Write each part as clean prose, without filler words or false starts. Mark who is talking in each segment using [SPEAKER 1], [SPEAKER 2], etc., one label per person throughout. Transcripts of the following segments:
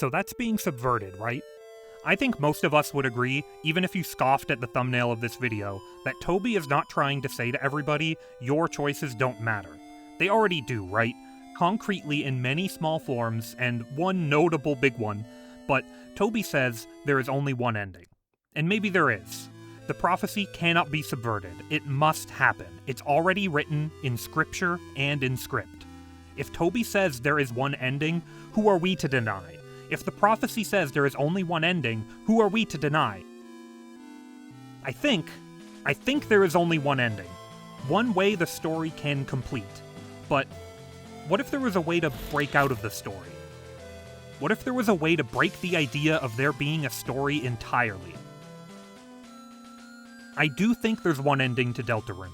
[SPEAKER 1] So that's being subverted, right? I think most of us would agree, even if you scoffed at the thumbnail of this video, that Toby is not trying to say to everybody, your choices don't matter. They already do, right? Concretely in many small forms, and one notable big one, but Toby says there is only one ending. And maybe there is. The prophecy cannot be subverted. It must happen. It's already written in scripture and in script. If Toby says there is one ending, who are we to deny? If the prophecy says there is only one ending, who are we to deny? I think there is only one ending. One way the story can complete. But what if there was a way to break out of the story? What if there was a way to break the idea of there being a story entirely? I do think there's one ending to Deltarune.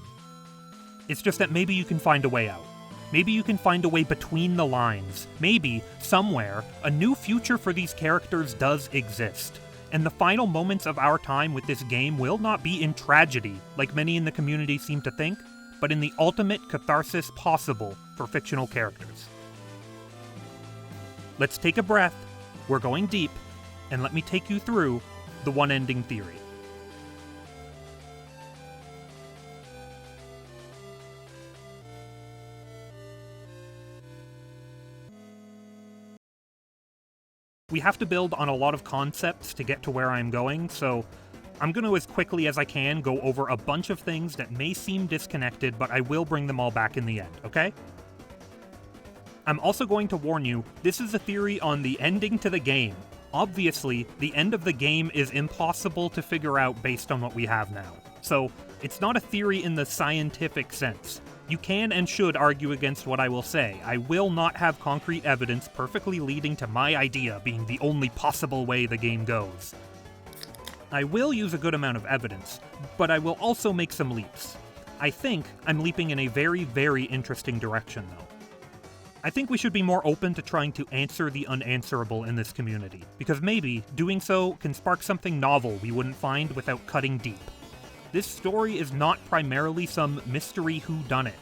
[SPEAKER 1] It's just that maybe you can find a way out. Maybe you can find a way between the lines. Maybe, somewhere, a new future for these characters does exist. And the final moments of our time with this game will not be in tragedy, like many in the community seem to think, but in the ultimate catharsis possible for fictional characters. Let's take a breath, we're going deep, and let me take you through the one-ending theory. We have to build on a lot of concepts to get to where I'm going, so I'm going to, as quickly as I can, go over a bunch of things that may seem disconnected, but I will bring them all back in the end, okay? I'm also going to warn you, this is a theory on the ending to the game. Obviously, the end of the game is impossible to figure out based on what we have now. So, it's not a theory in the scientific sense. You can and should argue against what I will say. I will not have concrete evidence perfectly leading to my idea being the only possible way the game goes. I will use a good amount of evidence, but I will also make some leaps. I think I'm leaping in a very, very interesting direction, though. I think we should be more open to trying to answer the unanswerable in this community, because maybe doing so can spark something novel we wouldn't find without cutting deep. This story is not primarily some mystery whodunit.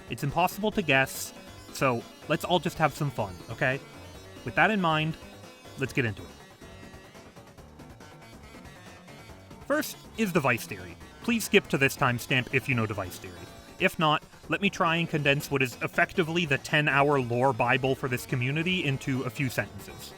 [SPEAKER 1] It's impossible to guess, so let's all just have some fun, okay? With that in mind, let's get into it. First is device theory. Please skip to this timestamp if you know device theory. If not, let me try and condense what is effectively the 10-hour lore bible for this community into a few sentences.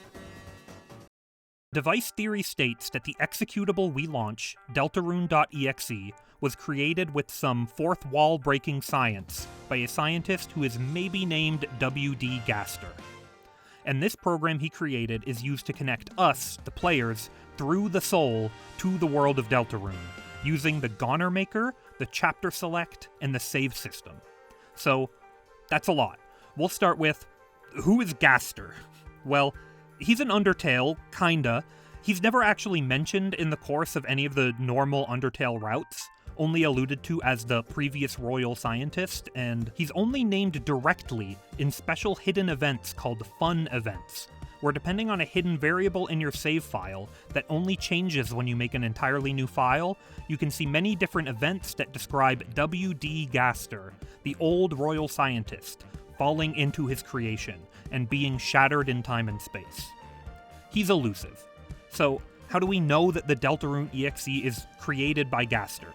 [SPEAKER 1] Device theory states that the executable we launch, Deltarune.exe, was created with some fourth wall-breaking science by a scientist who is maybe named W.D. Gaster. And this program he created is used to connect us, the players, through the soul to the world of Deltarune, using the Goner Maker, the Chapter Select, and the save system. So, that's a lot. We'll start with, who is Gaster? Well, he's an Undertale, kinda. He's never actually mentioned in the course of any of the normal Undertale routes, only alluded to as the previous royal scientist, and he's only named directly in special hidden events called fun events, where depending on a hidden variable in your save file that only changes when you make an entirely new file, you can see many different events that describe W.D. Gaster, the old royal scientist, falling into his creation and being shattered in time and space. He's elusive. So, how do we know that the Deltarune EXE is created by Gaster?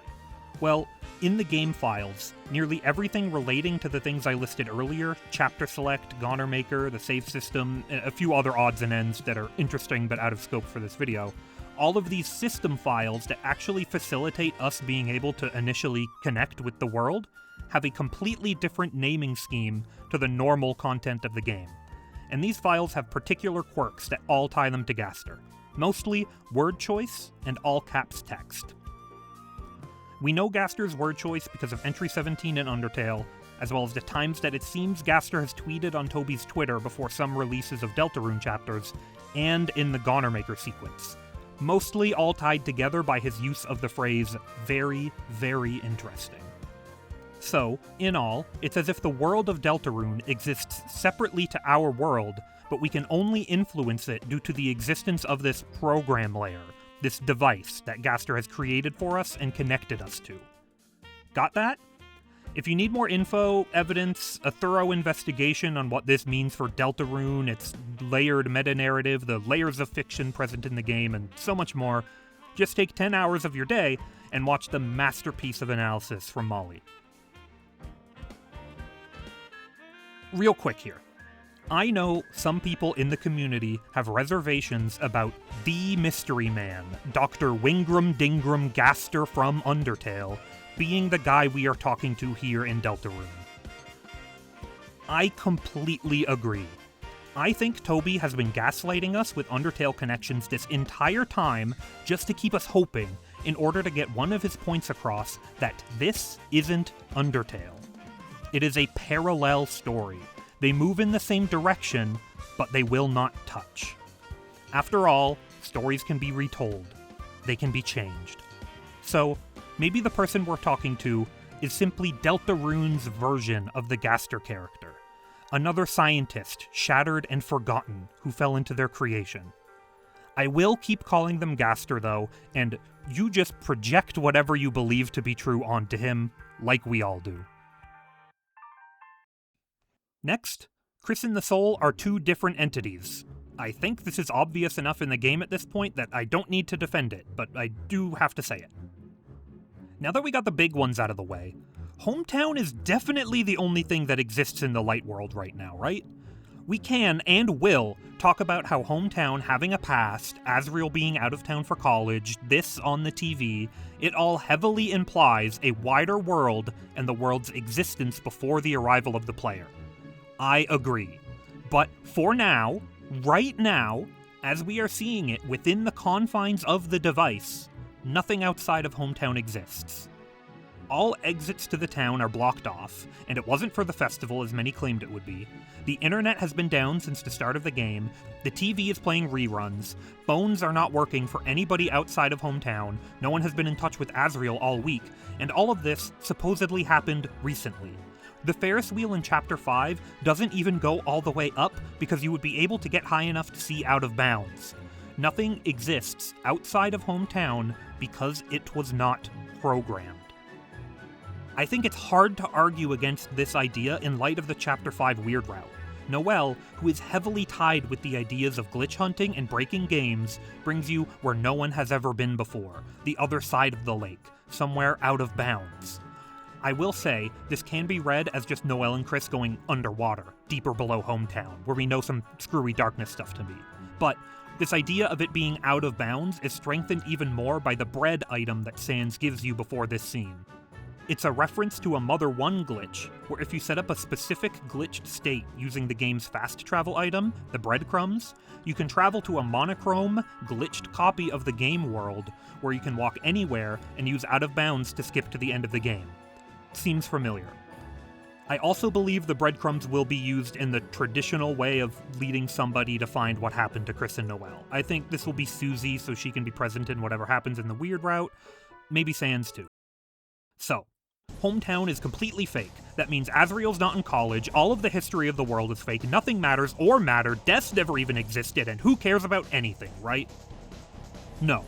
[SPEAKER 1] Well, in the game files, nearly everything relating to the things I listed earlier, Chapter Select, Goner Maker, the save system, a few other odds and ends that are interesting but out of scope for this video, all of these system files that actually facilitate us being able to initially connect with the world have a completely different naming scheme to the normal content of the game. And these files have particular quirks that all tie them to Gaster. Mostly word choice and all caps text. We know Gaster's word choice because of Entry 17 in Undertale, as well as the times that it seems Gaster has tweeted on Toby's Twitter before some releases of Deltarune chapters, and in the Goner Maker sequence. Mostly all tied together by his use of the phrase, very, very interesting. So, in all, it's as if the world of Deltarune exists separately to our world, but we can only influence it due to the existence of this program layer, this device that Gaster has created for us and connected us to. Got that? If you need more info, evidence, a thorough investigation on what this means for Deltarune, its layered meta-narrative, the layers of fiction present in the game, and so much more, just take 10 hours of your day and watch the masterpiece of analysis from Molly. Real quick here. I know some people in the community have reservations about the mystery man, Dr. Wingram Dingram Gaster from Undertale, being the guy we are talking to here in Deltarune. I completely agree. I think Toby has been gaslighting us with Undertale connections this entire time just to keep us hoping in order to get one of his points across that this isn't Undertale. It is a parallel story. They move in the same direction, but they will not touch. After all, stories can be retold. They can be changed. So, maybe the person we're talking to is simply Deltarune's version of the Gaster character. Another scientist, shattered and forgotten, who fell into their creation. I will keep calling them Gaster, though, and you just project whatever you believe to be true onto him, like we all do. Next, Chris and the Soul are two different entities. I think this is obvious enough in the game at this point that I don't need to defend it, but I do have to say it. Now that we got the big ones out of the way, Hometown is definitely the only thing that exists in the light world right now, right? We can, and will, talk about how Hometown having a past, Asriel being out of town for college, this on the TV, it all heavily implies a wider world and the world's existence before the arrival of the player. I agree. But for now, right now, as we are seeing it within the confines of the device, nothing outside of Hometown exists. All exits to the town are blocked off, and it wasn't for the festival as many claimed it would be. The internet has been down since the start of the game, the TV is playing reruns, phones are not working for anybody outside of Hometown, no one has been in touch with Asriel all week, and all of this supposedly happened recently. The Ferris wheel in Chapter 5 doesn't even go all the way up because you would be able to get high enough to see out of bounds. Nothing exists outside of Hometown because it was not programmed. I think it's hard to argue against this idea in light of the Chapter 5 Weird Route. Noelle, who is heavily tied with the ideas of glitch hunting and breaking games, brings you where no one has ever been before, the other side of the lake, somewhere out of bounds. I will say, this can be read as just Noelle and Chris going underwater, deeper below Hometown, where we know some screwy darkness stuff to be. But this idea of it being out of bounds is strengthened even more by the bread item that Sans gives you before this scene. It's a reference to a Mother 1 glitch, where if you set up a specific glitched state using the game's fast travel item, the breadcrumbs, you can travel to a monochrome, glitched copy of the game world, where you can walk anywhere and use out of bounds to skip to the end of the game. Seems familiar. I also believe the breadcrumbs will be used in the traditional way of leading somebody to find what happened to Chris and Noelle. I think this will be Susie so she can be present in whatever happens in the Weird Route, maybe Sans too. So, Hometown is completely fake. That means Asriel's not in college, all of the history of the world is fake, nothing matters or mattered, deaths never even existed, and who cares about anything, right? No.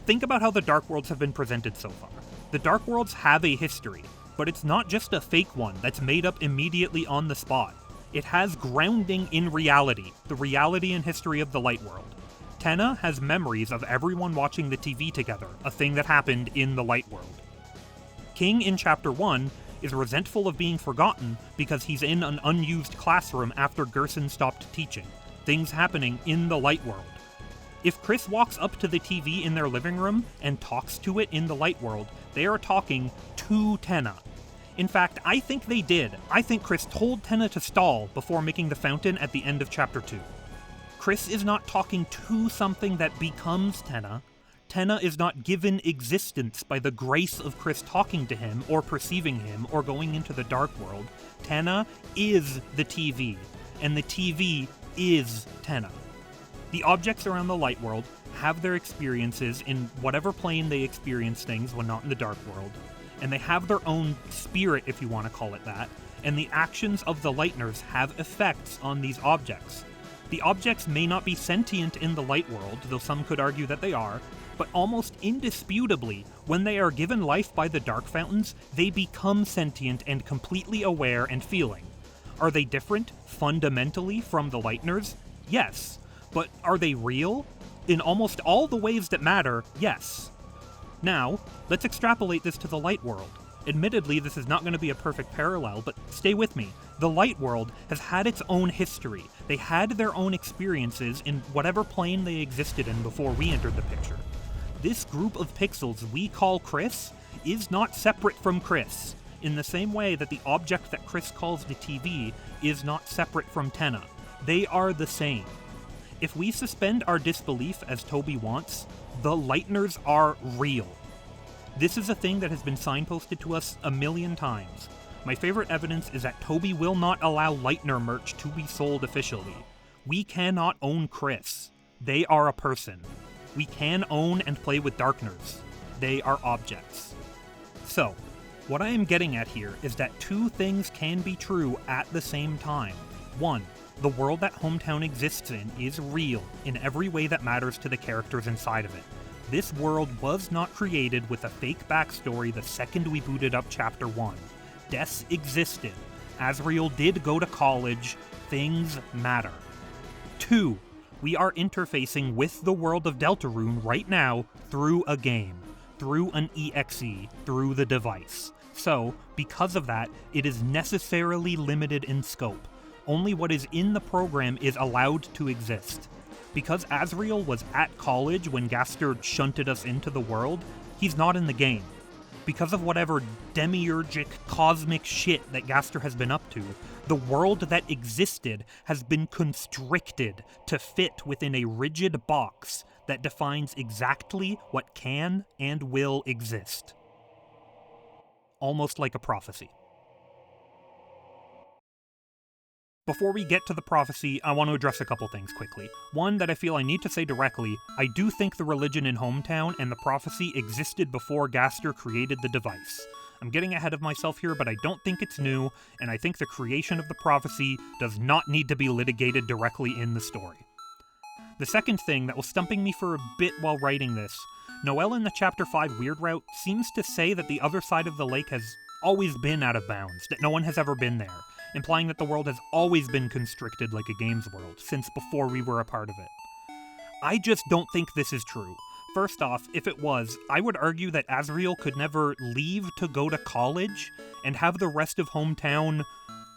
[SPEAKER 1] Think about how the Dark Worlds have been presented so far. The Dark Worlds have a history, but it's not just a fake one that's made up immediately on the spot. It has grounding in reality, the reality and history of the Light World. Tenna has memories of everyone watching the TV together, a thing that happened in the Light World. King in Chapter 1 is resentful of being forgotten because he's in an unused classroom after Gerson stopped teaching, things happening in the Light World. If Chris walks up to the TV in their living room and talks to it in the Light World, they are talking to Tenna. In fact, I think they did. I think Chris told Tenna to stall before making the fountain at the end of Chapter 2. Chris is not talking to something that becomes Tenna. Tenna is not given existence by the grace of Chris talking to him or perceiving him or going into the Dark World. Tenna is the TV, and the TV is Tenna. The objects around the Light World have their experiences in whatever plane they experience things when not in the Dark World, and they have their own spirit, if you want to call it that, and the actions of the Lightners have effects on these objects. The objects may not be sentient in the Light World, though some could argue that they are, but almost indisputably, when they are given life by the Dark Fountains, they become sentient and completely aware and feeling. Are they different, fundamentally, from the Lightners? Yes. But are they real? In almost all the ways that matter, yes. Now, let's extrapolate this to the Light World. Admittedly, this is not going to be a perfect parallel, but stay with me. The Light World has had its own history. They had their own experiences in whatever plane they existed in before we entered the picture. This group of pixels we call Chris is not separate from Chris, in the same way that the object that Chris calls the TV is not separate from Tenna. They are the same. If we suspend our disbelief as Toby wants, the Lightners are real. This is a thing that has been signposted to us a million times. My favorite evidence is that Toby will not allow Lightner merch to be sold officially. We cannot own Chris. They are a person. We can own and play with Darkners. They are objects. So, what I am getting at here is that two things can be true at the same time. One, the world that Hometown exists in is real in every way that matters to the characters inside of it. This world was not created with a fake backstory the second we booted up Chapter 1. Deaths existed. Asriel did go to college. Things matter. 2. We are interfacing with the world of Deltarune right now through a game, through an EXE, through the device. So, because of that, it is necessarily limited in scope. Only what is in the program is allowed to exist. Because Asriel was at college when Gaster shunted us into the world, he's not in the game. Because of whatever demiurgic, cosmic shit that Gaster has been up to, the world that existed has been constricted to fit within a rigid box that defines exactly what can and will exist. Almost like a prophecy. Before we get to the prophecy, I want to address a couple things quickly. One that I feel I need to say directly, I do think the religion in Hometown and the prophecy existed before Gaster created the device. I'm getting ahead of myself here, but I don't think it's new, and I think the creation of the prophecy does not need to be litigated directly in the story. The second thing that was stumping me for a bit while writing this, Noelle in the Chapter 5 Weird Route seems to say that the other side of the lake has always been out of bounds, that no one has ever been there, implying that the world has always been constricted like a games world, since before we were a part of it. I just don't think this is true. First off, if it was, I would argue that Asriel could never leave to go to college and have the rest of Hometown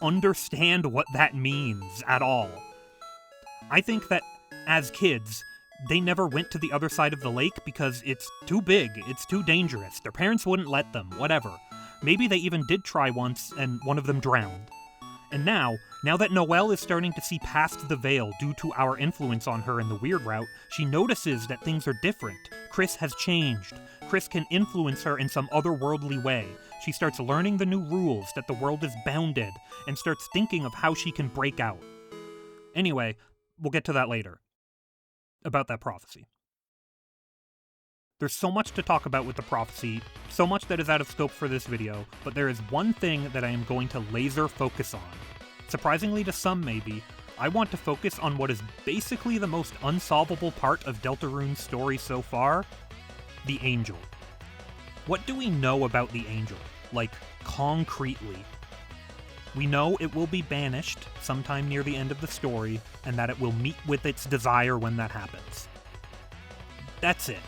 [SPEAKER 1] understand what that means at all. I think that, as kids, they never went to the other side of the lake because it's too big, it's too dangerous, their parents wouldn't let them, whatever. Maybe they even did try once and one of them drowned. And now that Noelle is starting to see past the veil due to our influence on her in the Weird Route, she notices that things are different. Chris has changed. Chris can influence her in some otherworldly way. She starts learning the new rules, that the world is bounded, and starts thinking of how she can break out. Anyway, we'll get to that later. About that prophecy. There's so much to talk about with the prophecy, so much that is out of scope for this video, but there is one thing that I am going to laser focus on. Surprisingly to some maybe, I want to focus on what is basically the most unsolvable part of Deltarune's story so far, the Angel. What do we know about the Angel? Like, concretely? We know it will be banished sometime near the end of the story, and that it will meet with its desire when that happens. That's it.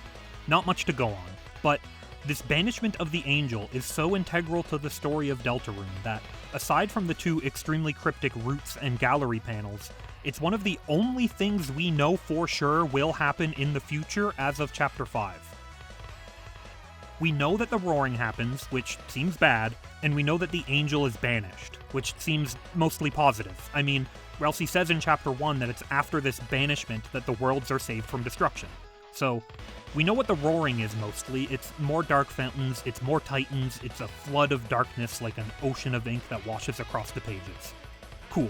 [SPEAKER 1] Not much to go on, but this banishment of the Angel is so integral to the story of Deltarune that, aside from the two extremely cryptic routes and gallery panels, it's one of the only things we know for sure will happen in the future as of Chapter 5. We know that the roaring happens, which seems bad, and we know that the Angel is banished, which seems mostly positive. I mean, Ralsei says in Chapter 1 that it's after this banishment that the worlds are saved from destruction. So, we know what the roaring is mostly. It's more dark fountains, it's more titans, it's a flood of darkness like an ocean of ink that washes across the pages. Cool.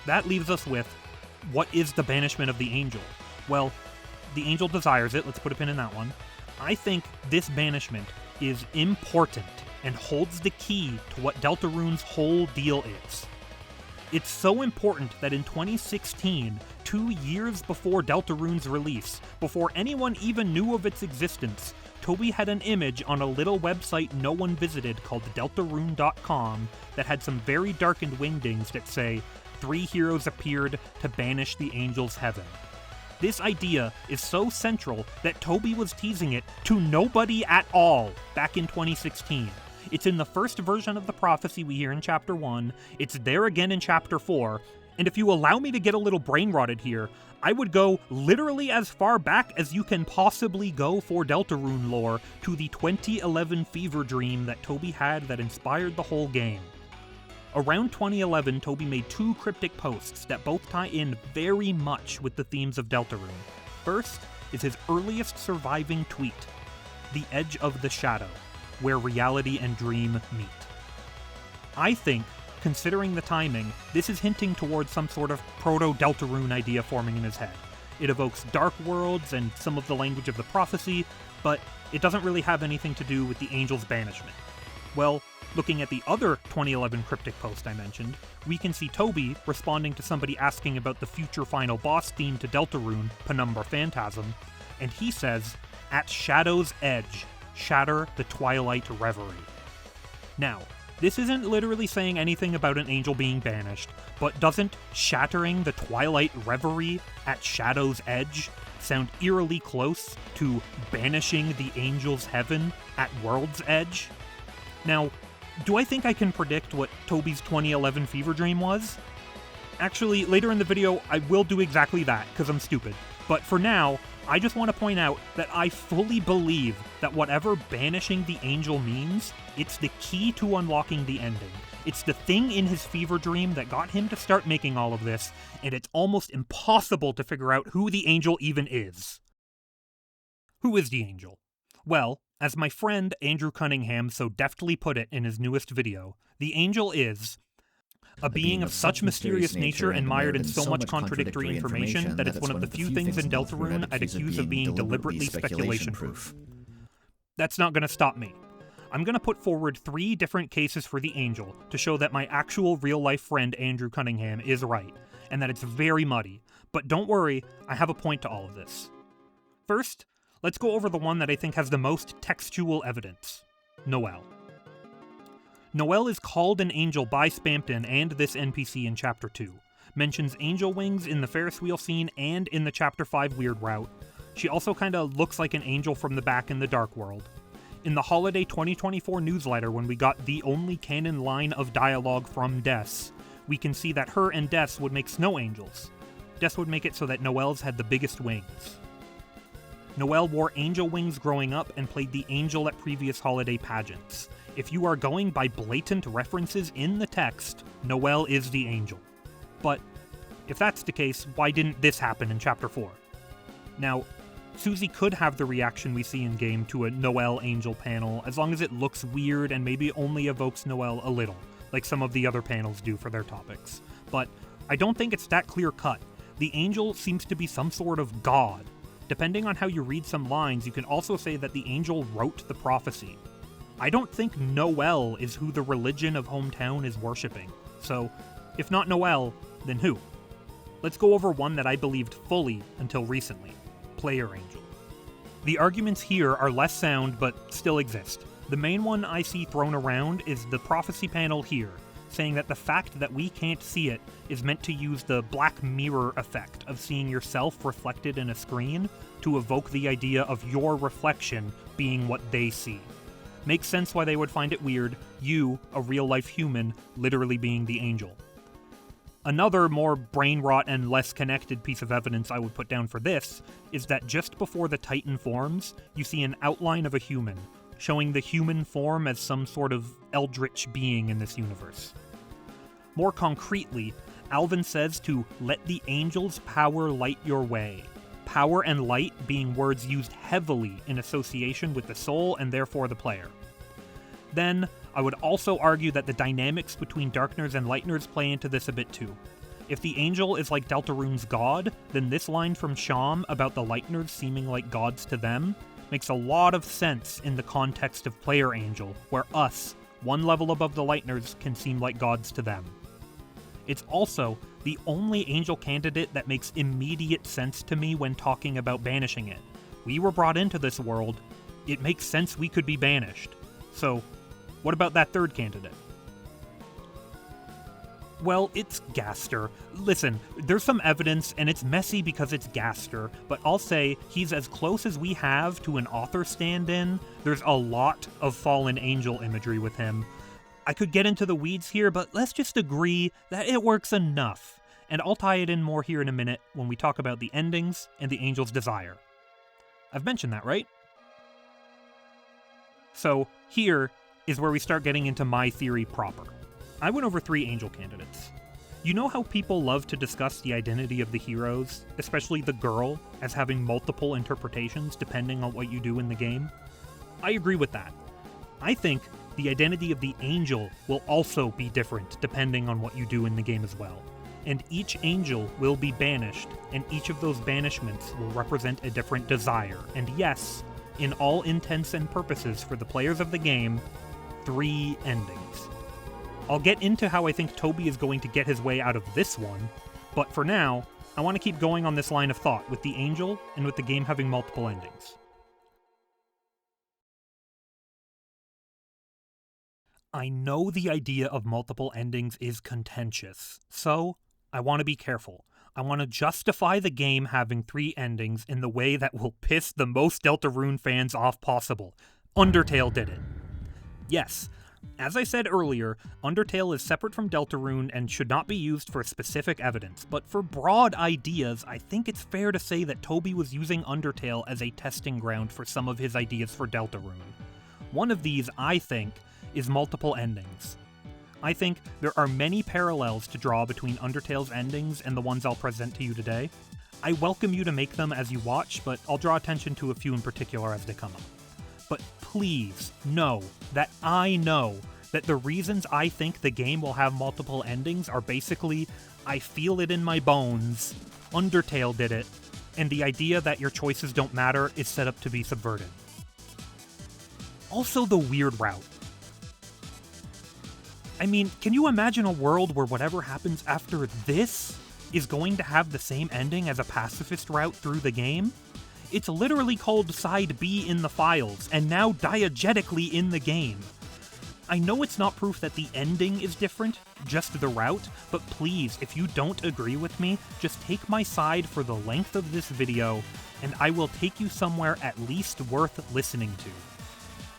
[SPEAKER 1] That leaves us with, what is the banishment of the Angel? Well, the Angel desires it, let's put a pin in that one. I think this banishment is important and holds the key to what Deltarune's whole deal is. It's so important that in 2016, 2 years before Deltarune's release, before anyone even knew of its existence, Toby had an image on a little website no one visited called Deltarune.com that had some very darkened wingdings that say, 3 heroes appeared to banish the angels' heaven. This idea is so central that Toby was teasing it to nobody at all back in 2016. It's in the first version of the prophecy we hear in Chapter 1, it's there again in Chapter 4, and if you allow me to get a little brain-rotted here, I would go literally as far back as you can possibly go for Deltarune lore to the 2011 fever dream that Toby had that inspired the whole game. Around 2011, Toby made 2 cryptic posts that both tie in very much with the themes of Deltarune. First is his earliest surviving tweet, "The Edge of the Shadow, where reality and dream meet." I think, considering the timing, this is hinting towards some sort of proto-Deltarune idea forming in his head. It evokes dark worlds and some of the language of the prophecy, but it doesn't really have anything to do with the angel's banishment. Well, looking at the other 2011 cryptic post I mentioned, we can see Toby responding to somebody asking about the future final boss theme to Deltarune, Penumbra Phantasm, and he says, "At Shadow's Edge, shatter the twilight reverie." Now, this isn't literally saying anything about an angel being banished, but doesn't shattering the twilight reverie at Shadow's Edge sound eerily close to banishing the angel's heaven at World's Edge? Now, do I think I can predict what Toby's 2011 fever dream was? Actually, later in the video, I will do exactly that, because I'm stupid. But for now, I just want to point out that I fully believe that whatever banishing the angel means, it's the key to unlocking the ending. It's the thing in his fever dream that got him to start making all of this, and it's almost impossible to figure out who the angel even is. Who is the angel? Well, as my friend Andrew Cunningham so deftly put it in his newest video, the angel is a being of such mysterious nature and mired in so much contradictory information that it's one of the few things in Deltarune I'd accuse of being deliberately speculation-proof. That's not going to stop me. I'm going to put forward 3 different cases for the angel to show that my actual real-life friend Andrew Cunningham is right, and that it's very muddy. But don't worry, I have a point to all of this. First, let's go over the one that I think has the most textual evidence. Noelle. Noelle is called an angel by Spampton and this NPC in Chapter 2, mentions angel wings in the Ferris wheel scene and in the Chapter 5 weird route. She also kinda looks like an angel from the back in the Dark World. In the Holiday 2024 newsletter, when we got the only canon line of dialogue from Des, we can see that her and Des would make snow angels. Des would make it so that Noelle's had the biggest wings. Noelle wore angel wings growing up and played the angel at previous holiday pageants. If you are going by blatant references in the text, Noelle is the angel. But if that's the case, why didn't this happen in Chapter 4? Now, Susie could have the reaction we see in-game to a Noelle angel panel, as long as it looks weird and maybe only evokes Noelle a little, like some of the other panels do for their topics. But I don't think it's that clear-cut. The angel seems to be some sort of god. Depending on how you read some lines, you can also say that the angel wrote the prophecy. I don't think Noelle is who the religion of Hometown is worshipping. So, if not Noelle, then who? Let's go over one that I believed fully until recently. Player Angel. The arguments here are less sound, but still exist. The main one I see thrown around is the prophecy panel here, saying that the fact that we can't see it is meant to use the Black Mirror effect of seeing yourself reflected in a screen to evoke the idea of your reflection being what they see. Makes sense why they would find it weird, you, a real-life human, literally being the angel. Another, more brain-rot and less connected piece of evidence I would put down for this is that just before the Titan forms, you see an outline of a human, showing the human form as some sort of eldritch being in this universe. More concretely, Alvin says to let the angel's power light your way. Power and light being words used heavily in association with the soul and therefore the player. Then, I would also argue that the dynamics between Darkners and Lightners play into this a bit too. If the angel is like Deltarune's god, then this line from Sham about the Lightners seeming like gods to them makes a lot of sense in the context of Player Angel, where us, one level above the Lightners, can seem like gods to them. It's also the only angel candidate that makes immediate sense to me when talking about banishing it. We were brought into this world. It makes sense we could be banished. So, what about that third candidate? Well, it's Gaster. Listen, there's some evidence, and it's messy because it's Gaster, but I'll say he's as close as we have to an author stand-in. There's a lot of fallen angel imagery with him. I could get into the weeds here, but let's just agree that it works enough. And I'll tie it in more here in a minute when we talk about the endings and the angel's desire. I've mentioned that, right? So, here is where we start getting into my theory proper. I went over 3 angel candidates. You know how people love to discuss the identity of the heroes, especially the girl, as having multiple interpretations depending on what you do in the game? I agree with that. I think the identity of the angel will also be different depending on what you do in the game as well. And each angel will be banished, and each of those banishments will represent a different desire. And yes, in all intents and purposes for the players of the game, 3 endings. I'll get into how I think Toby is going to get his way out of this one, but for now, I want to keep going on this line of thought with the angel and with the game having multiple endings. I know the idea of multiple endings is contentious, so I want to be careful. I want to justify the game having 3 endings in the way that will piss the most Deltarune fans off possible. Undertale did it. Yes, as I said earlier, Undertale is separate from Deltarune and should not be used for specific evidence, but for broad ideas, I think it's fair to say that Toby was using Undertale as a testing ground for some of his ideas for Deltarune. One of these, I think, is multiple endings. I think there are many parallels to draw between Undertale's endings and the ones I'll present to you today. I welcome you to make them as you watch, but I'll draw attention to a few in particular as they come up. But please know that I know that the reasons I think the game will have multiple endings are basically, I feel it in my bones, Undertale did it, and the idea that your choices don't matter is set up to be subverted. Also the weird route. I mean, can you imagine a world where whatever happens after this is going to have the same ending as a pacifist route through the game? It's literally called Side B in the files, and now diegetically in the game. I know it's not proof that the ending is different, just the route, but please, if you don't agree with me, just take my side for the length of this video, and I will take you somewhere at least worth listening to.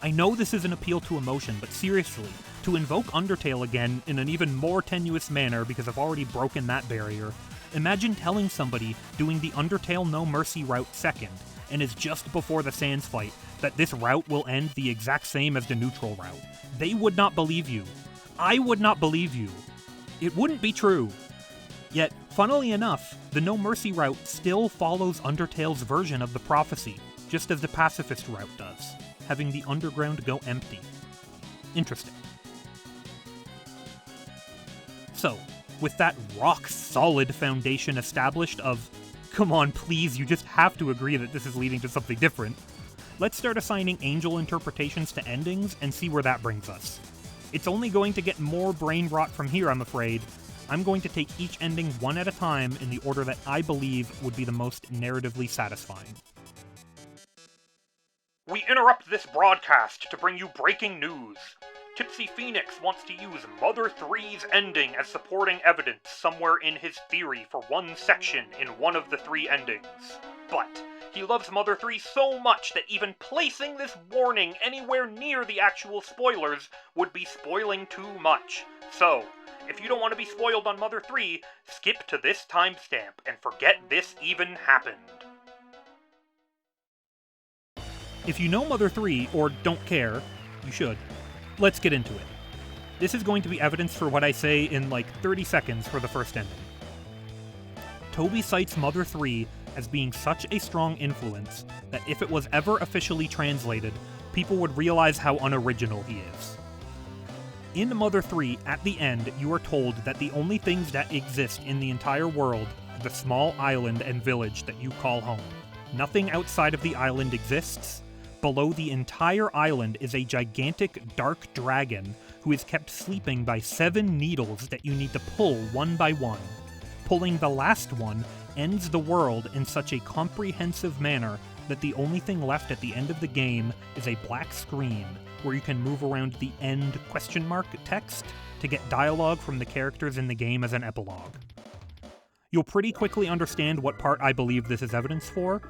[SPEAKER 1] I know this is an appeal to emotion, but seriously, to invoke Undertale again in an even more tenuous manner because I've already broken that barrier, imagine telling somebody doing the Undertale No Mercy route second, and is just before the Sans fight, that this route will end the exact same as the neutral route. They would not believe you. I would not believe you. It wouldn't be true. Yet, funnily enough, the No Mercy route still follows Undertale's version of the prophecy, just as the pacifist route does, having the underground go empty. Interesting. So, with that rock-solid foundation established of, come on please, you just have to agree that this is leading to something different, let's start assigning angel interpretations to endings and see where that brings us. It's only going to get more brain rot from here, I'm afraid. I'm going to take each ending one at a time in the order that I believe would be the most narratively satisfying. We interrupt this broadcast to bring you breaking news. Tipsy Phoenix wants to use Mother 3's ending as supporting evidence somewhere in his theory for one section in one of the 3 endings. But he loves Mother 3 so much that even placing this warning anywhere near the actual spoilers would be spoiling too much. So, if you don't want to be spoiled on Mother 3, skip to this timestamp and forget this even happened. If you know Mother 3, or don't care, you should. Let's get into it. This is going to be evidence for what I say in like 30 seconds for the first ending. Toby cites Mother 3 as being such a strong influence that if it was ever officially translated, people would realize how unoriginal he is. In Mother 3, at the end, you are told that the only things that exist in the entire world are the small island and village that you call home. Nothing outside of the island exists. Below the entire island is a gigantic dark dragon who is kept sleeping by 7 needles that you need to pull one by one. Pulling the last one ends the world in such a comprehensive manner that the only thing left at the end of the game is a black screen where you can move around the end ? Text to get dialogue from the characters in the game as an epilogue. You'll pretty quickly understand what part I believe this is evidence for.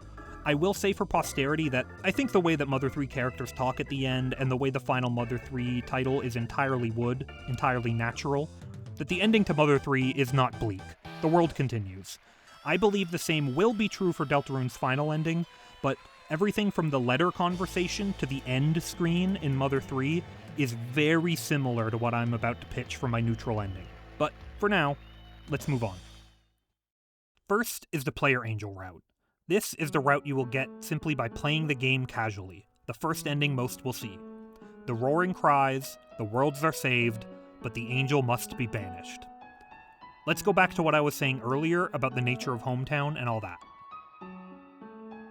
[SPEAKER 1] I will say for posterity that I think the way that Mother 3 characters talk at the end and the way the final Mother 3 title is entirely wood, entirely natural, that the ending to Mother 3 is not bleak. The world continues. I believe the same will be true for Deltarune's final ending, but everything from the letter conversation to the end screen in Mother 3 is very similar to what I'm about to pitch for my neutral ending. But for now, let's move on. First is the player angel route. This is the route you will get simply by playing the game casually, the first ending most will see. The roaring cries, the worlds are saved, but the angel must be banished. Let's go back to what I was saying earlier about the nature of Hometown and all that.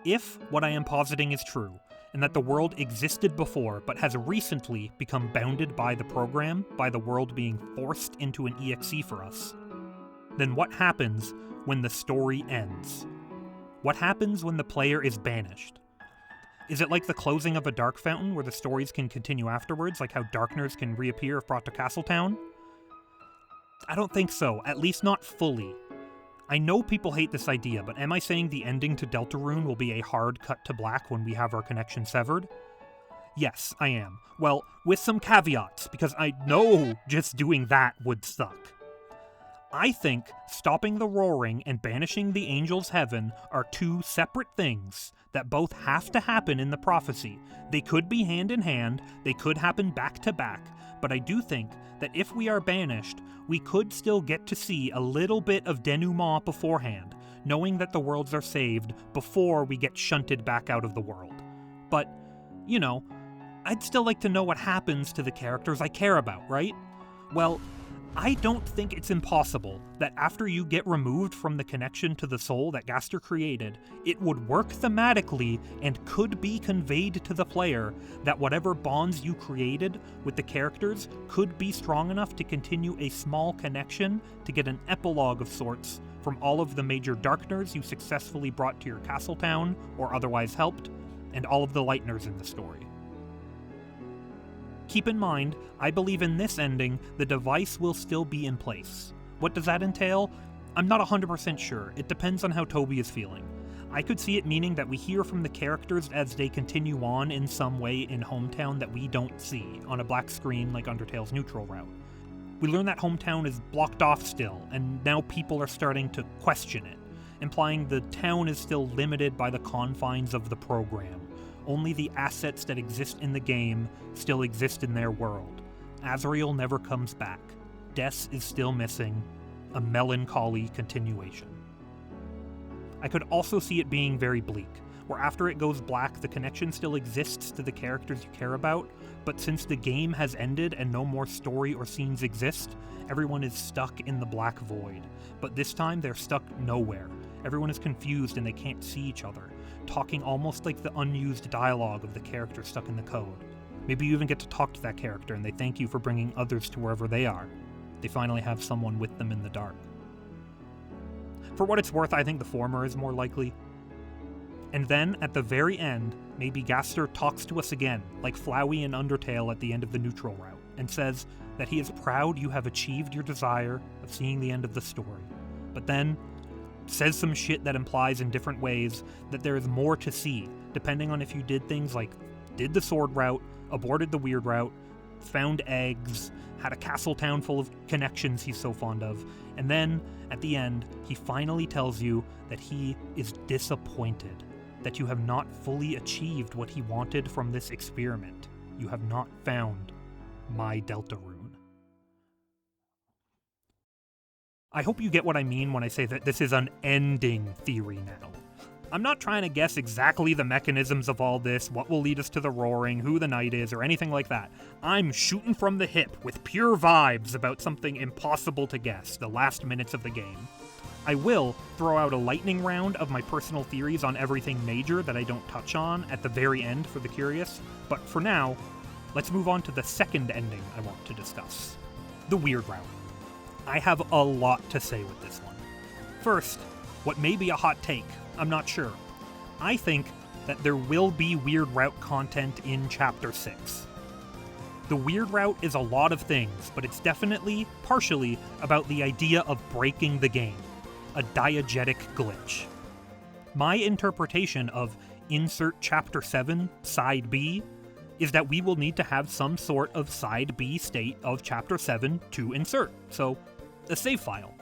[SPEAKER 1] If what I am positing is true, and that the world existed before but has recently become bounded by the program, by the world being forced into an EXE for us, then what happens when the story ends? What happens when the player is banished? Is it like the closing of a dark fountain where the stories can continue afterwards, like how Darkners can reappear if brought to Castletown? I don't think so, at least not fully. I know people hate this idea, but am I saying the ending to Deltarune will be a hard cut to black when we have our connection severed? Yes, I am. Well, with some caveats, because I know just doing that would suck. I think stopping the roaring and banishing the angel's heaven are two separate things that both have to happen in the prophecy. They could be hand in hand, they could happen back to back, but I do think that if we are banished, we could still get to see a little bit of denouement beforehand, knowing that the worlds are saved before we get shunted back out of the world. But, you know, I'd still like to know what happens to the characters I care about, right? Well, I don't think it's impossible that after you get removed from the connection to the soul that Gaster created, it would work thematically and could be conveyed to the player that whatever bonds you created with the characters could be strong enough to continue a small connection to get an epilogue of sorts from all of the major Darkners you successfully brought to your Castletown or otherwise helped, and all of the Lightners in the story. Keep in mind, I believe in this ending, the device will still be in place. What does that entail? I'm not 100% sure. It depends on how Toby is feeling. I could see it meaning that we hear from the characters as they continue on in some way in Hometown that we don't see, on a black screen like Undertale's neutral route. We learn that Hometown is blocked off still, and now people are starting to question it, implying the town is still limited by the confines of the program. Only the assets that exist in the game still exist in their world. Azrael never comes back. Des is still missing. A melancholy continuation. I could also see it being very bleak, where after it goes black, the connection still exists to the characters you care about, but since the game has ended and no more story or scenes exist, everyone is stuck in the black void. But this time, they're stuck nowhere. Everyone is confused and they can't see each other, talking almost like the unused dialogue of the character stuck in the code. Maybe you even get to talk to that character and they thank you for bringing others to wherever they are. They finally have someone with them in the dark. For what it's worth, I think the former is more likely. And then, at the very end, maybe Gaster talks to us again, like Flowey in Undertale at the end of the neutral route, and says that he is proud you have achieved your desire of seeing the end of the story. But then, says some shit that implies in different ways that there is more to see, depending on if you did things like did the sword route, aborted the weird route, found eggs, had a castle town full of connections he's so fond of, and then, at the end, he finally tells you that he is disappointed, that you have not fully achieved what he wanted from this experiment. You have not found my Deltarune. I hope you get what I mean when I say that this is an ending theory now. I'm not trying to guess exactly the mechanisms of all this, what will lead us to the roaring, who the knight is, or anything like that. I'm shooting from the hip with pure vibes about something impossible to guess, the last minutes of the game. I will throw out a lightning round of my personal theories on everything major that I don't touch on at the very end for the curious, but for now, let's move on to the second ending I want to discuss. The Weird Route. I have a lot to say with this one. First, what may be a hot take, I'm not sure. I think that there will be Weird Route content in Chapter 6. The Weird Route is a lot of things, but it's definitely, partially, about the idea of breaking the game. A diegetic glitch. My interpretation of Insert Chapter 7, Side B, is that we will need to have some sort of Side B state of Chapter 7 to insert, so a save file.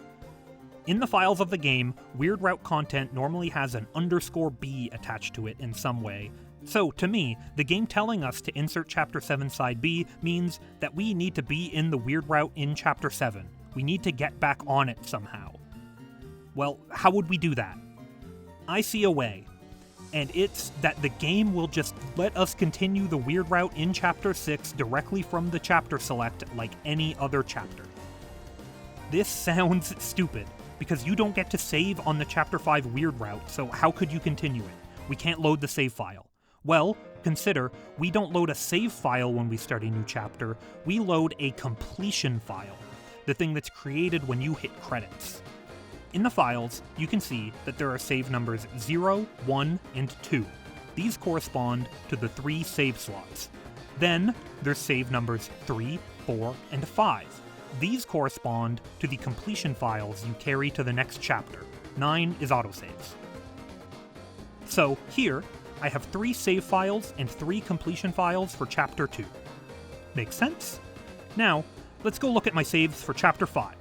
[SPEAKER 1] In the files of the game, Weird Route content normally has an _B attached to it in some way. So, to me, the game telling us to insert Chapter 7 Side B means that we need to be in the Weird Route in Chapter 7. We need to get back on it somehow. Well, how would we do that? I see a way, and it's that the game will just let us continue the Weird Route in Chapter 6 directly from the chapter select like any other chapter. This sounds stupid, because you don't get to save on the Chapter 5 Weird Route, so how could you continue it? We can't load the save file. Well, consider, we don't load a save file when we start a new chapter, we load a completion file, the thing that's created when you hit credits. In the files, you can see that there are save numbers 0, 1, and 2. These correspond to the 3 save slots. Then, there's save numbers 3, 4, and 5. These correspond to the completion files you carry to the next chapter. 9 is autosaves. So, here, I have 3 save files and 3 completion files for Chapter 2. Makes sense? Now, let's go look at my saves for Chapter 5.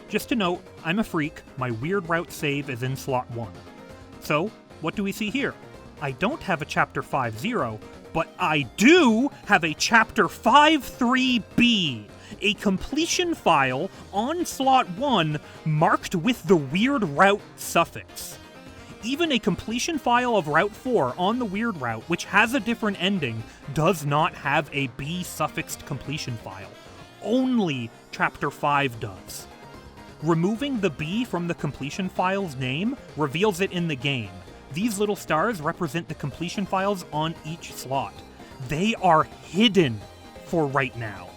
[SPEAKER 1] Just to note, I'm a freak, my Weird Route save is in slot 1. So, what do we see here? I don't have a Chapter 5.0, but I do have a Chapter 5.3b, a completion file on slot 1 marked with the Weird Route suffix. Even a completion file of Route 4 on the Weird Route, which has a different ending, does not have a B-suffixed completion file. Only Chapter 5 does. Removing the B from the completion file's name reveals it in the game. These little stars represent the completion files on each slot. They are hidden for right now.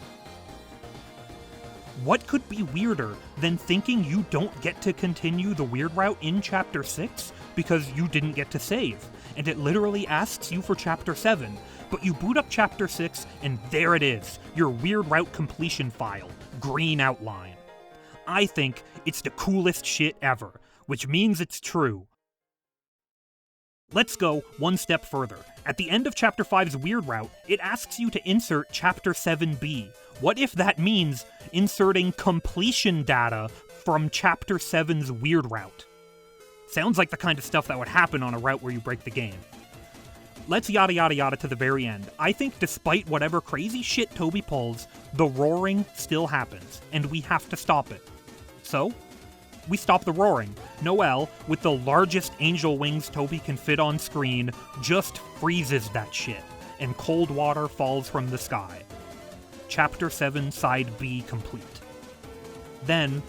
[SPEAKER 1] What could be weirder than thinking you don't get to continue the Weird Route in Chapter 6 because you didn't get to save, and it literally asks you for Chapter 7, but you boot up Chapter 6 and there it is, your Weird Route completion file, green outline. I think it's the coolest shit ever, which means it's true. Let's go one step further. At the end of Chapter 5's Weird Route, it asks you to insert Chapter 7b. What if that means inserting completion data from Chapter 7's Weird Route? Sounds like the kind of stuff that would happen on a route where you break the game. Let's yada yada yada to the very end. I think despite whatever crazy shit Toby pulls, the roaring still happens, and we have to stop it. So, we stop the roaring. Noelle, with the largest angel wings Toby can fit on screen, just freezes that shit, and cold water falls from the sky. Chapter 7 Side B complete. Then,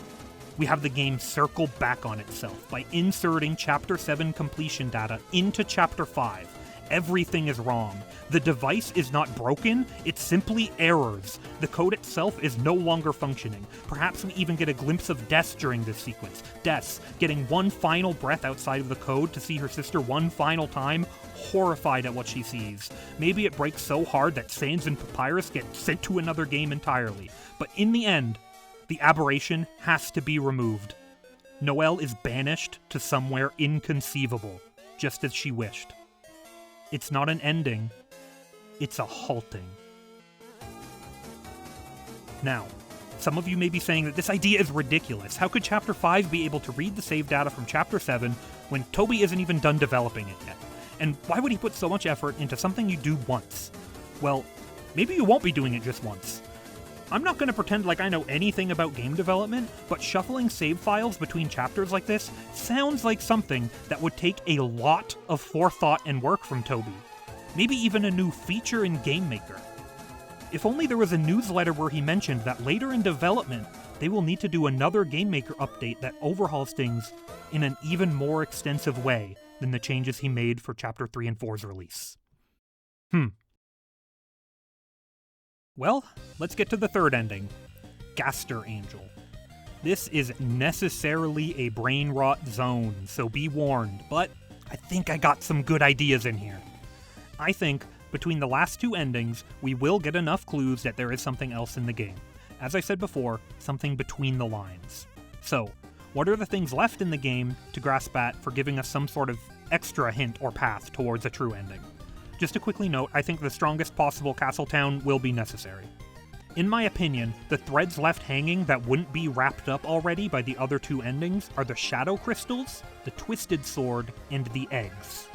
[SPEAKER 1] we have the game circle back on itself by inserting Chapter 7 completion data into Chapter 5. Everything is wrong. The device is not broken, it's simply errors. The code itself is no longer functioning. Perhaps we even get a glimpse of Des during this sequence. Des, getting one final breath outside of the code to see her sister one final time, horrified at what she sees. Maybe it breaks so hard that Sans and Papyrus get sent to another game entirely. But in the end, the aberration has to be removed. Noelle is banished to somewhere inconceivable, just as she wished. It's not an ending, it's a halting. Now, some of you may be saying that this idea is ridiculous. How could Chapter 5 be able to read the save data from Chapter 7 when Toby isn't even done developing it yet? And why would he put so much effort into something you do once? Well, maybe you won't be doing it just once. I'm not going to pretend like I know anything about game development, but shuffling save files between chapters like this sounds like something that would take a lot of forethought and work from Toby. Maybe even a new feature in GameMaker. If only there was a newsletter where he mentioned that later in development, they will need to do another GameMaker update that overhauls things in an even more extensive way than the changes he made for Chapter 3 and 4's release. Well, let's get to the third ending, Gaster Angel. This is necessarily a brain rot zone, so be warned, but I think I got some good ideas in here. I think between the last two endings, we will get enough clues that there is something else in the game. As I said before, something between the lines. So, what are the things left in the game to grasp at for giving us some sort of extra hint or path towards a true ending? Just to quickly note, I think the strongest possible castle town will be necessary. In my opinion, the threads left hanging that wouldn't be wrapped up already by the other two endings are the shadow crystals, the twisted sword, and the eggs.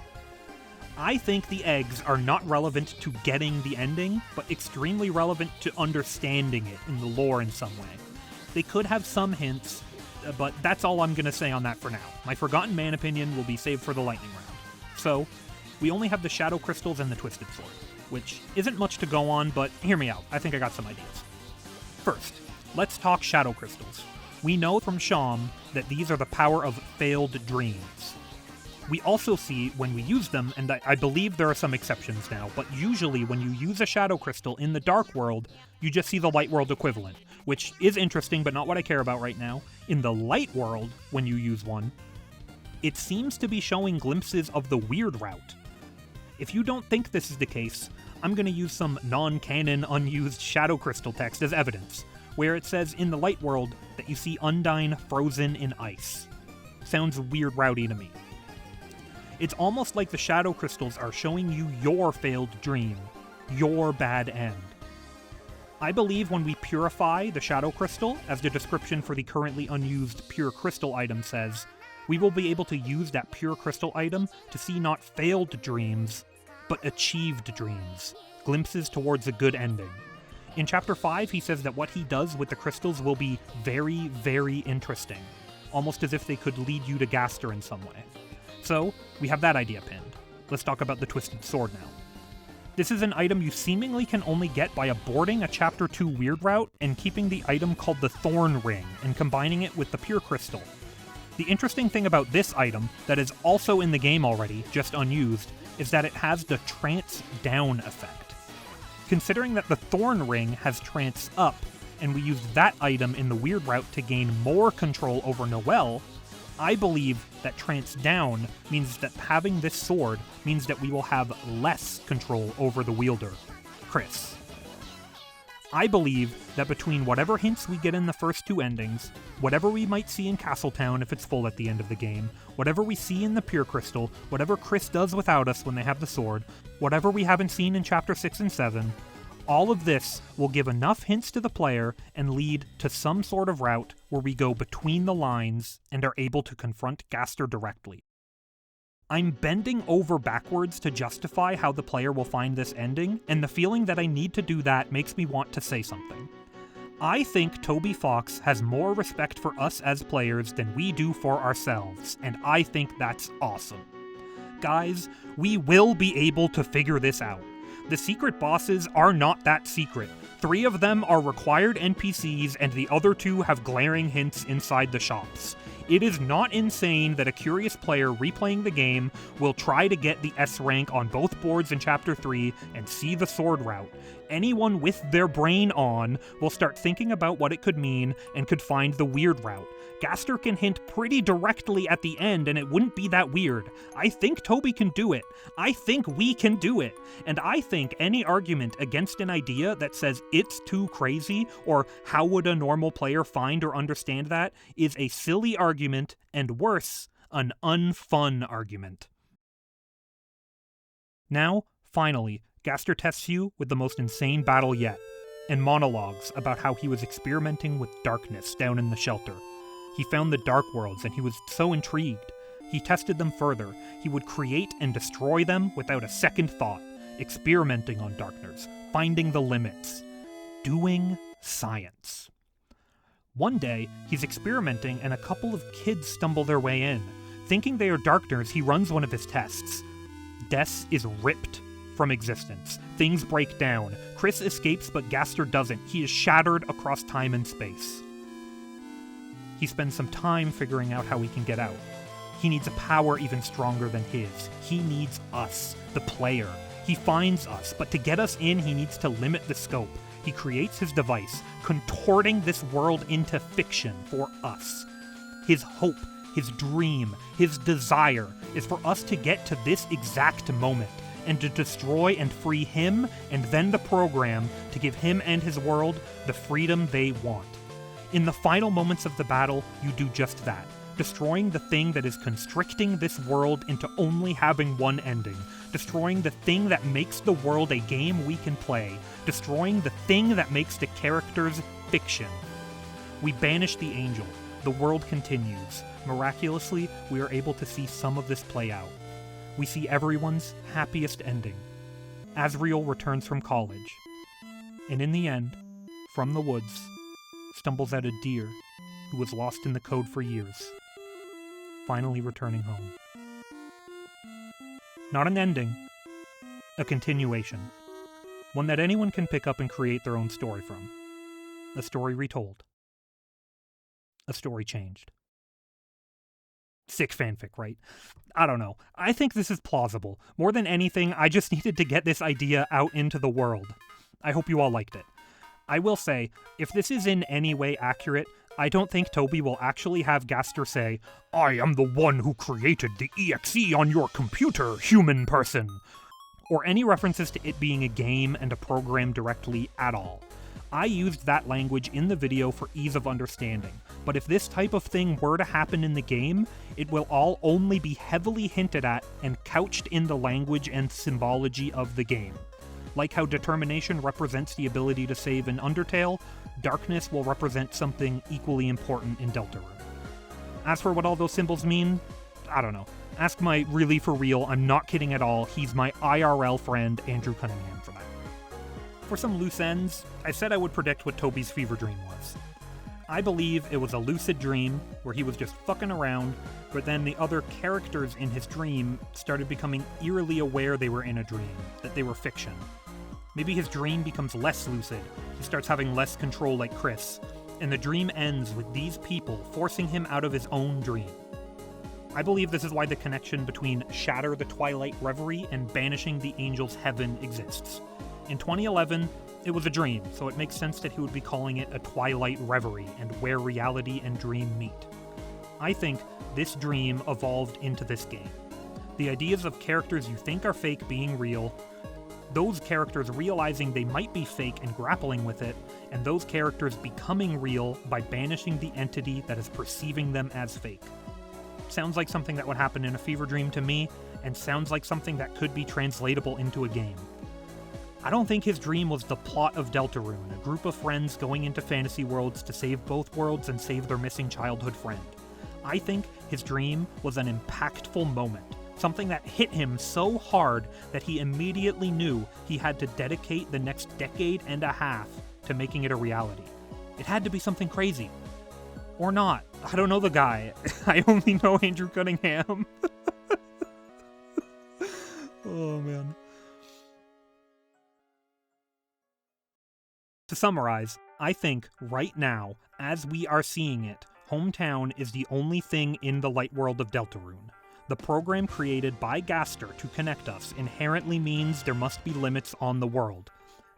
[SPEAKER 1] I think the eggs are not relevant to getting the ending, but extremely relevant to understanding it in the lore in some way. They could have some hints, but that's all I'm gonna say on that for now. My Forgotten Man opinion will be saved for the lightning round. So, we only have the shadow crystals and the twisted sword, which isn't much to go on, but hear me out, I think I got some ideas. First, let's talk shadow crystals. We know from Sham that these are the power of failed dreams. We also see when we use them, and I believe there are some exceptions now, but usually when you use a shadow crystal in the dark world, you just see the light world equivalent, which is interesting but not what I care about right now. In the light world, when you use one, it seems to be showing glimpses of the weird route. If you don't think this is the case, I'm going to use some non-canon unused shadow crystal text as evidence, where it says in the light world that you see Undyne frozen in ice. Sounds weird rowdy to me. It's almost like the shadow crystals are showing you your failed dream, your bad end. I believe when we purify the shadow crystal, as the description for the currently unused pure crystal item says, we will be able to use that pure crystal item to see not failed dreams, but achieved dreams, glimpses towards a good ending. In Chapter 5, he says that what he does with the crystals will be very, very interesting, almost as if they could lead you to Gaster in some way. So, we have that idea pinned. Let's talk about the Twisted Sword now. This is an item you seemingly can only get by aborting a Chapter 2 weird route and keeping the item called the Thorn Ring and combining it with the Pure Crystal. The interesting thing about this item, that is also in the game already, just unused, is that it has the Trance Down effect. Considering that the Thorn Ring has Trance Up, and we used that item in the weird route to gain more control over Noelle, I believe that Trance Down means that having this sword means that we will have less control over the wielder, Chris. I believe that between whatever hints we get in the first two endings, whatever we might see in Castletown if it's full at the end of the game, whatever we see in the Pure Crystal, whatever Chris does without us when they have the sword, whatever we haven't seen in Chapter 6 and 7, all of this will give enough hints to the player and lead to some sort of route where we go between the lines and are able to confront Gaster directly. I'm bending over backwards to justify how the player will find this ending, and the feeling that I need to do that makes me want to say something. I think Toby Fox has more respect for us as players than we do for ourselves, and I think that's awesome. Guys, we will be able to figure this out. The secret bosses are not that secret. 3 of them are required NPCs, and the other 2 have glaring hints inside the shops. It is not insane that a curious player replaying the game will try to get the S rank on both boards in Chapter 3 and see the sword route. Anyone with their brain on will start thinking about what it could mean and could find the weird route. Gaster can hint pretty directly at the end and it wouldn't be that weird. I think Toby can do it. I think we can do it. And I think any argument against an idea that says it's too crazy or how would a normal player find or understand that is a silly argument and worse, an unfun argument. Now, finally, Gaster tests you with the most insane battle yet, and monologues about how he was experimenting with darkness down in the shelter. He found the dark worlds and he was so intrigued. He tested them further. He would create and destroy them without a second thought, experimenting on Darkners, finding the limits, doing science. One day, he's experimenting and a couple of kids stumble their way in. Thinking they are Darkners, he runs one of his tests. Des is ripped from existence. Things break down. Chris escapes, but Gaster doesn't. He is shattered across time and space. He spends some time figuring out how he can get out. He needs a power even stronger than his. He needs us, the player. He finds us, but to get us in, he needs to limit the scope. He creates his device, contorting this world into fiction for us. His hope, his dream, his desire is for us to get to this exact moment, and to destroy and free him, and then the program to give him and his world the freedom they want. In the final moments of the battle, you do just that, destroying the thing that is constricting this world into only having one ending, destroying the thing that makes the world a game we can play, destroying the thing that makes the characters fiction. We banish the angel. The world continues. Miraculously, we are able to see some of this play out. We see everyone's happiest ending. Asriel returns from college, and in the end, from the woods, stumbles out a deer who was lost in the code for years, finally returning home. Not an ending, a continuation. One that anyone can pick up and create their own story from. A story retold. A story changed. Sick fanfic, right? I don't know. I think this is plausible. More than anything, I just needed to get this idea out into the world. I hope you all liked it. I will say, if this is in any way accurate, I don't think Toby will actually have Gaster say, "I am the one who created the EXE on your computer, human person," or any references to it being a game and a program directly at all. I used that language in the video for ease of understanding, but if this type of thing were to happen in the game, it will all only be heavily hinted at and couched in the language and symbology of the game. Like how determination represents the ability to save in Undertale, darkness will represent something equally important in Deltarune. As for what all those symbols mean, I don't know. Ask my really for real, I'm not kidding at all, he's my IRL friend, Andrew Cunningham, for that. For some loose ends, I said I would predict what Toby's fever dream was. I believe it was a lucid dream where he was just fucking around, but then the other characters in his dream started becoming eerily aware they were in a dream, that they were fiction. Maybe his dream becomes less lucid, he starts having less control like Chris, and the dream ends with these people forcing him out of his own dream. I believe this is why the connection between Shatter the Twilight Reverie and Banishing the Angel's Heaven exists. In 2011, it was a dream, so it makes sense that he would be calling it a Twilight Reverie and where reality and dream meet. I think this dream evolved into this game. The ideas of characters you think are fake being real, those characters realizing they might be fake and grappling with it, and those characters becoming real by banishing the entity that is perceiving them as fake. Sounds like something that would happen in a fever dream to me, and sounds like something that could be translatable into a game. I don't think his dream was the plot of Deltarune, a group of friends going into fantasy worlds to save both worlds and save their missing childhood friend. I think his dream was an impactful moment, something that hit him so hard that he immediately knew he had to dedicate the next decade and a half to making it a reality. It had to be something crazy. Or not. I don't know the guy. I only know Andrew Cunningham. Oh, man. To summarize, I think right now, as we are seeing it, Hometown is the only thing in the light world of Deltarune. The program created by Gaster to connect us inherently means there must be limits on the world.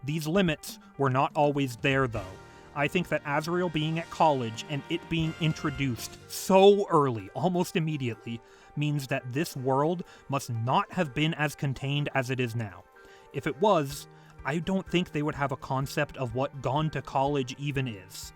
[SPEAKER 1] These limits were not always there, though. I think that Asriel being at college and it being introduced so early, almost immediately, means that this world must not have been as contained as it is now. If it was, I don't think they would have a concept of what gone to college even is.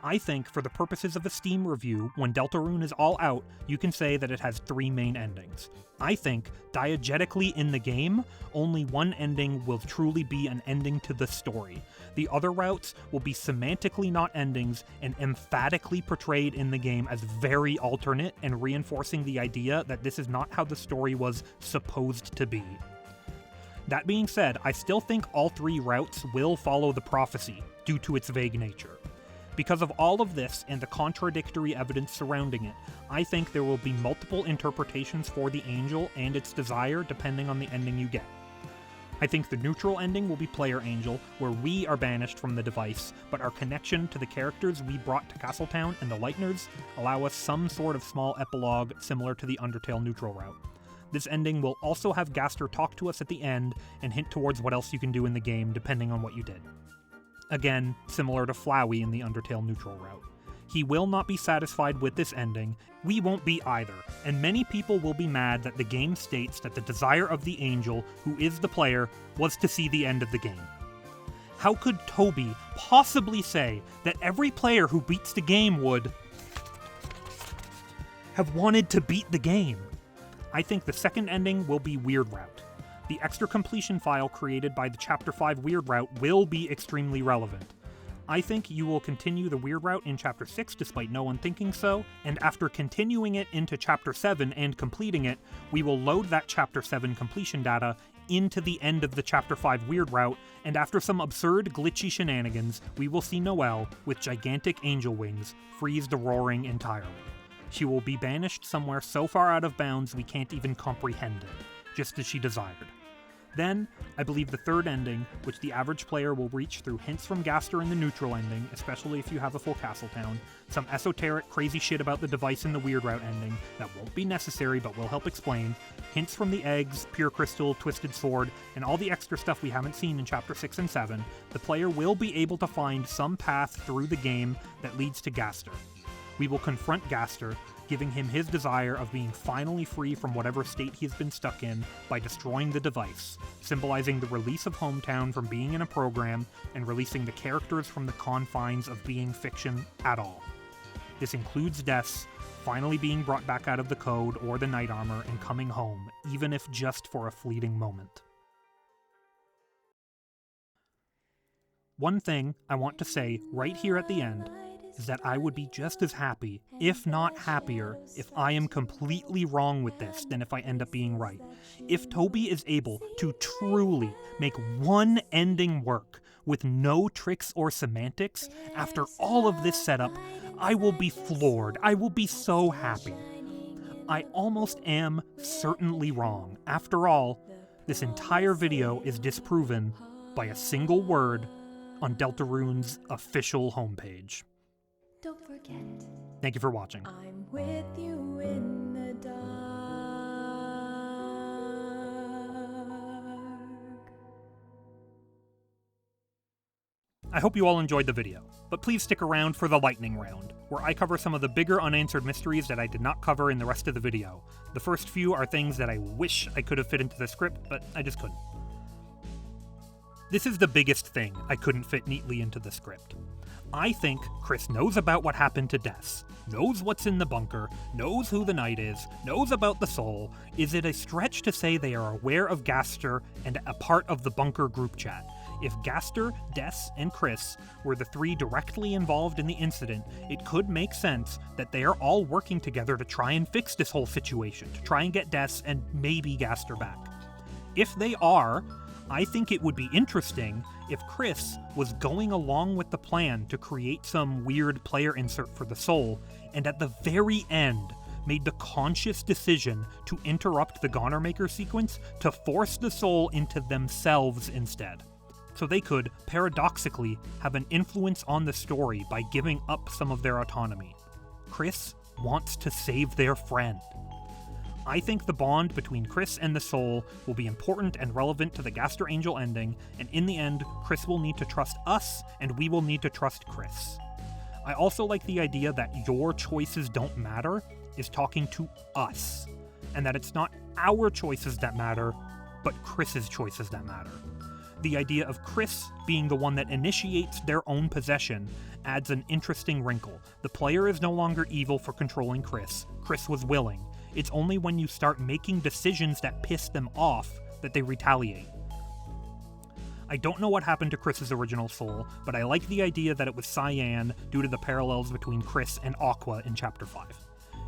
[SPEAKER 1] I think, for the purposes of a Steam review, when Deltarune is all out, you can say that it has 3 main endings. I think, diegetically in the game, only one ending will truly be an ending to the story. The other routes will be semantically not endings and emphatically portrayed in the game as very alternate and reinforcing the idea that this is not how the story was supposed to be. That being said, I still think all 3 routes will follow the prophecy, due to its vague nature. Because of all of this and the contradictory evidence surrounding it, I think there will be multiple interpretations for the angel and its desire depending on the ending you get. I think the neutral ending will be Player Angel, where we are banished from the device, but our connection to the characters we brought to Castletown and the Lightners allow us some sort of small epilogue similar to the Undertale neutral route. This ending will also have Gaster talk to us at the end and hint towards what else you can do in the game depending on what you did. Again, similar to Flowey in the Undertale neutral route. He will not be satisfied with this ending, we won't be either, and many people will be mad that the game states that the desire of the angel, who is the player, was to see the end of the game. How could Toby possibly say that every player who beats the game would have wanted to beat the game? I think the second ending will be Weird Route. The extra completion file created by the Chapter 5 Weird Route will be extremely relevant. I think you will continue the Weird Route in Chapter 6 despite no one thinking so, and after continuing it into Chapter 7 and completing it, we will load that Chapter 7 completion data into the end of the Chapter 5 Weird Route, and after some absurd glitchy shenanigans, we will see Noelle, with gigantic angel wings, freeze the roaring entirely. She will be banished somewhere so far out of bounds we can't even comprehend it, just as she desired. Then, I believe the third ending, which the average player will reach through hints from Gaster in the neutral ending, especially if you have a full castle town, some esoteric crazy shit about the device in the Weird Route ending that won't be necessary but will help explain, hints from the eggs, pure crystal, twisted sword, and all the extra stuff we haven't seen in Chapter 6 and 7, the player will be able to find some path through the game that leads to Gaster. We will confront Gaster, giving him his desire of being finally free from whatever state he's been stuck in by destroying the device, symbolizing the release of Hometown from being in a program and releasing the characters from the confines of being fiction at all. This includes Des finally being brought back out of the code or the knight armor and coming home, even if just for a fleeting moment. One thing I want to say right here at the end is that I would be just as happy, if not happier, if I am completely wrong with this than if I end up being right. If Toby is able to truly make one ending work with no tricks or semantics, after all of this setup, I will be floored. I will be so happy. I almost am certainly wrong. After all, this entire video is disproven by a single word on Deltarune's official homepage.
[SPEAKER 2] Don't forget it.
[SPEAKER 1] Thank you for watching.
[SPEAKER 2] I'm with you in the dark.
[SPEAKER 1] I hope you all enjoyed the video, but please stick around for the lightning round, where I cover some of the bigger unanswered mysteries that I did not cover in the rest of the video. The first few are things that I wish I could have fit into the script, but I just couldn't. This is the biggest thing I couldn't fit neatly into the script. I think Chris knows about what happened to Des, knows what's in the bunker, knows who the knight is, knows about the soul. Is it a stretch to say they are aware of Gaster and a part of the bunker group chat? If Gaster, Des, and Chris were the three directly involved in the incident, it could make sense that they are all working together to try and fix this whole situation, to try and get Des and maybe Gaster back. If they are, I think it would be interesting if Chris was going along with the plan to create some weird player insert for the soul, and at the very end made the conscious decision to interrupt the Goner Maker sequence to force the soul into themselves instead. So they could, paradoxically, have an influence on the story by giving up some of their autonomy. Chris wants to save their friend. I think the bond between Chris and the soul will be important and relevant to the Gaster Angel ending, and in the end, Chris will need to trust us, and we will need to trust Chris. I also like the idea that your choices don't matter is talking to us, and that it's not our choices that matter, but Chris's choices that matter. The idea of Chris being the one that initiates their own possession adds an interesting wrinkle. The player is no longer evil for controlling Chris. Chris was willing. It's only when you start making decisions that piss them off that they retaliate. I don't know what happened to Chris's original soul, but I like the idea that it was Cyan due to the parallels between Chris and Aqua in Chapter 5.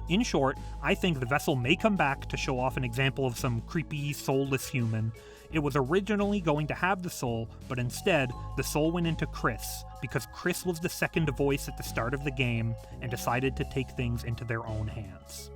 [SPEAKER 1] In short, I think the vessel may come back to show off an example of some creepy, soulless human. It was originally going to have the soul, but instead, the soul went into Chris, because Chris was the second voice at the start of the game and decided to take things into their own hands.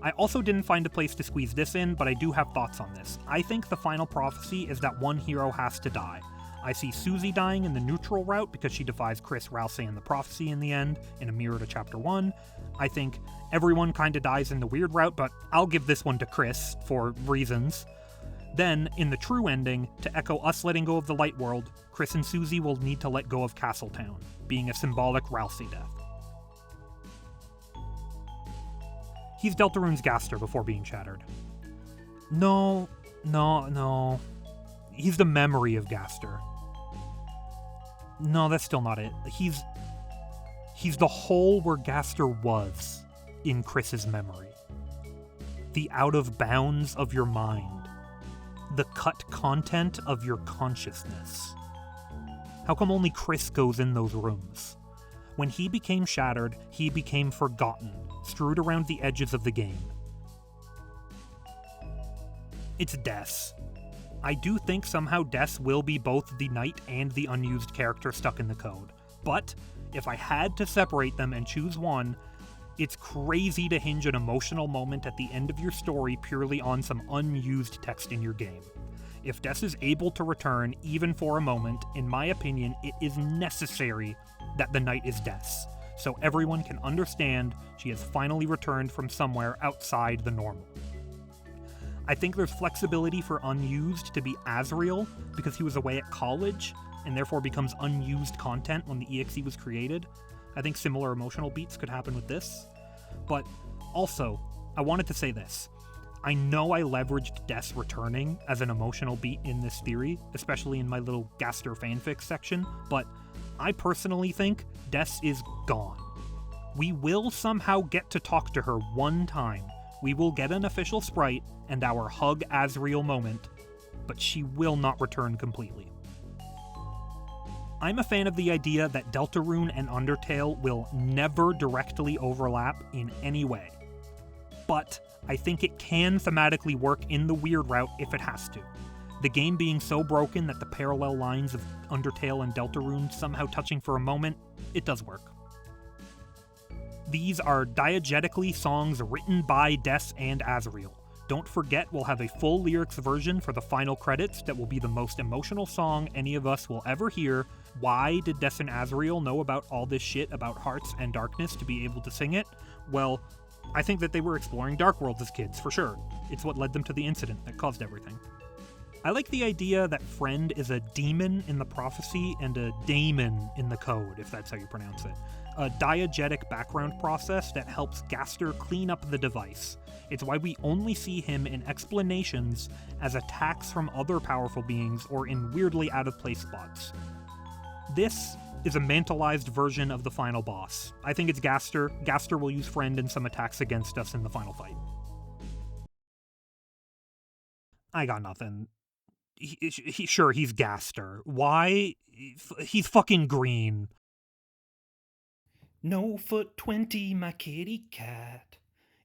[SPEAKER 1] I also didn't find a place to squeeze this in, but I do have thoughts on this. I think the final prophecy is that one hero has to die. I see Susie dying in the neutral route because she defies Chris, Ralsei, and the prophecy in the end, in a mirror to Chapter 1. I think everyone kinda dies in the weird route, but I'll give this one to Chris, for reasons. Then, in the true ending, to echo us letting go of the light world, Chris and Susie will need to let go of Castletown, being a symbolic Ralsei death. He's Deltarune's Gaster before being shattered. No. He's the memory of Gaster. No, that's still not it. He's the hole where Gaster was in Chris's memory. The out of bounds of your mind. The cut content of your consciousness. How come only Chris goes in those rooms? When he became shattered, he became forgotten, strewed around the edges of the game. It's Des. I do think somehow Des will be both the knight and the unused character stuck in the code, but if I had to separate them and choose one, it's crazy to hinge an emotional moment at the end of your story purely on some unused text in your game. If Des is able to return, even for a moment, in my opinion, it is necessary that the knight is Des, so everyone can understand she has finally returned from somewhere outside the normal. I think there's flexibility for Unused to be Azrael because he was away at college and therefore becomes unused content when the EXE was created. I think similar emotional beats could happen with this. But also, I wanted to say this. I know I leveraged Des returning as an emotional beat in this theory, especially in my little Gaster fanfic section, but I personally think Des is gone. We will somehow get to talk to her one time. We will get an official sprite and our hug Azrael moment, but she will not return completely. I'm a fan of the idea that Deltarune and Undertale will never directly overlap in any way, but I think it can thematically work in the weird route if it has to. The game being so broken that the parallel lines of Undertale and Deltarune somehow touching for a moment, it does work. These are diegetically songs written by Des and Azrael. Don't forget we'll have a full lyrics version for the final credits that will be the most emotional song any of us will ever hear. Why did Des and Azrael know about all this shit about hearts and darkness to be able to sing it? Well, I think that they were exploring Dark Worlds as kids, for sure. It's what led them to the incident that caused everything. I like the idea that Friend is a demon in the prophecy and a daemon in the code, if that's how you pronounce it. A diegetic background process that helps Gaster clean up the device. It's why we only see him in explanations as attacks from other powerful beings or in weirdly out-of-place spots. This is a mantleized version of the final boss. I think it's Gaster. Gaster will use Friend in some attacks against us in the final fight. I got nothing. Sure, he's Gaster. Why? He's fucking green. No foot 20, my kitty cat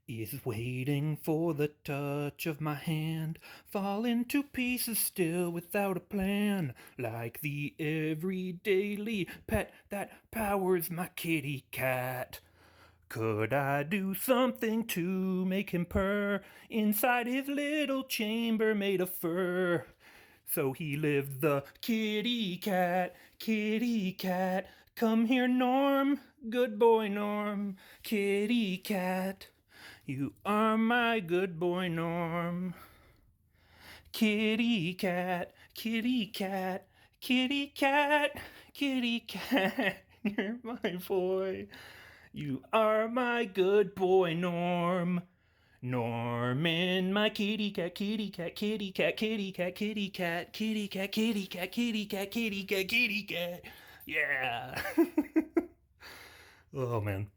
[SPEAKER 1] is waiting for the touch of my hand, falling to pieces still without a plan, like the everydayly pet that powers my kitty cat. Could I do something to make him purr inside his little chamber made of fur? So he lived the kitty cat, come here Norm, good boy Norm, kitty cat, you are my good boy Norm. Kitty cat, kitty cat, kitty cat, kitty cat, you're my boy, you are my good boy Norm. Norman, my kitty cat, kitty cat, kitty cat, kitty cat, kitty cat, kitty cat, kitty cat, kitty cat, kitty cat, kitty cat. Yeah. Oh man.